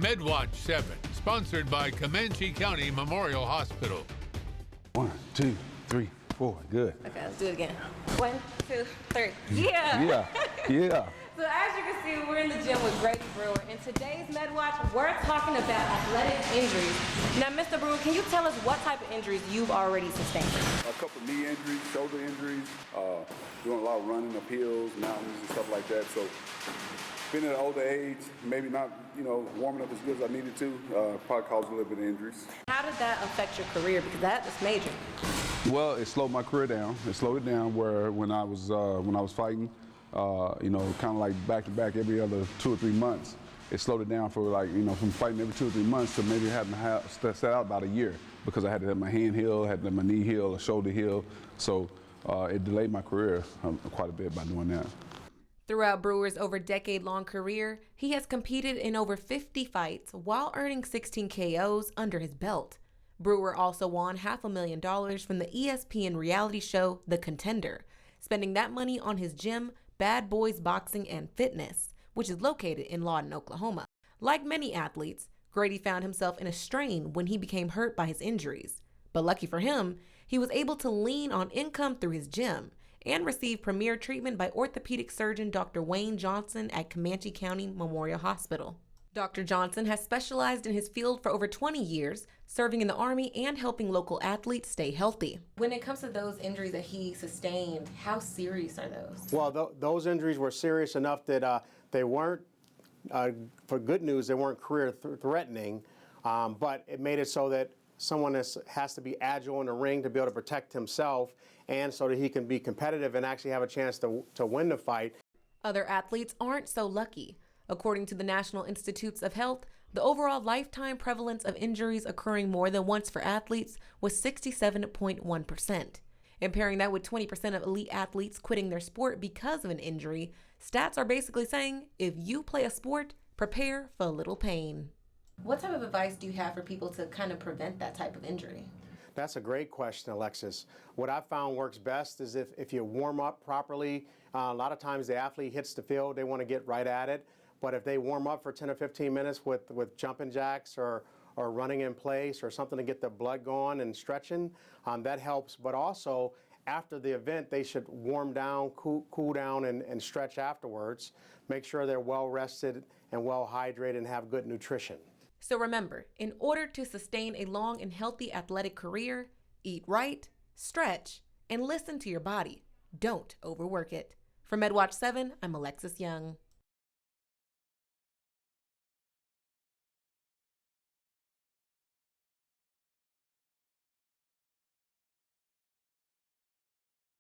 MedWatch 7, sponsored by Comanche County Memorial Hospital. 1, 2, 3, 4. Good. Okay, let's do it again. 1, 2, 3. Yeah. Yeah. So as you can see, we're in the gym with Grady Brewer. In today's MedWatch, we're talking about athletic injuries. Now, Mr. Brewer, can you tell us what type of injuries you've already sustained? A couple knee injuries, shoulder injuries, doing a lot of running up hills, mountains, and stuff like that. So, being at an older age, maybe not, warming up as good as I needed to, probably caused a little bit of injuries. How did that affect your career? Because that is major. Well, it slowed my career down. It slowed it down where when I was fighting, kind of like back to back every other 2 or 3 months. It slowed it down for from fighting every 2 or 3 months to maybe having to set out about a year because I had to have my hand heal, had to have my knee heal, a shoulder heal. So it delayed my career quite a bit by doing that. Throughout Brewer's over decade-long career, he has competed in over 50 fights while earning 16 KOs under his belt. Brewer also won $500,000 from the ESPN reality show, The Contender, spending that money on his gym, Bad Boys Boxing and Fitness, which is located in Lawton, Oklahoma. Like many athletes, Grady found himself in a strain when he became hurt by his injuries. But lucky for him, he was able to lean on income through his gym and receive premier treatment by orthopedic surgeon Dr. Wayne Johnson at Comanche County Memorial Hospital. Dr. Johnson has specialized in his field for over 20 years, serving in the Army and helping local athletes stay healthy. When it comes to those injuries that he sustained, how serious are those? Well, those injuries were serious enough that they weren't, for good news, they weren't career-threatening, but it made it so that someone has to be agile in the ring to be able to protect himself and so that he can be competitive and actually have a chance to win the fight. Other athletes aren't so lucky. According to the National Institutes of Health, the overall lifetime prevalence of injuries occurring more than once for athletes was 67.1%. And pairing that with 20% of elite athletes quitting their sport because of an injury, stats are basically saying if you play a sport, prepare for a little pain. What type of advice do you have for people to kind of prevent that type of injury? That's a great question, Alexis. What I've found works best is if you warm up properly. A lot of times the athlete hits the field, they want to get right at it. But if they warm up for 10 or 15 minutes with jumping jacks or running in place or something to get the blood going and stretching, that helps. But also, after the event, they should warm down, cool down, and stretch afterwards. Make sure they're well rested and well hydrated and have good nutrition. So remember, in order to sustain a long and healthy athletic career, eat right, stretch, and listen to your body. Don't overwork it. For MedWatch 7, I'm Alexis Young.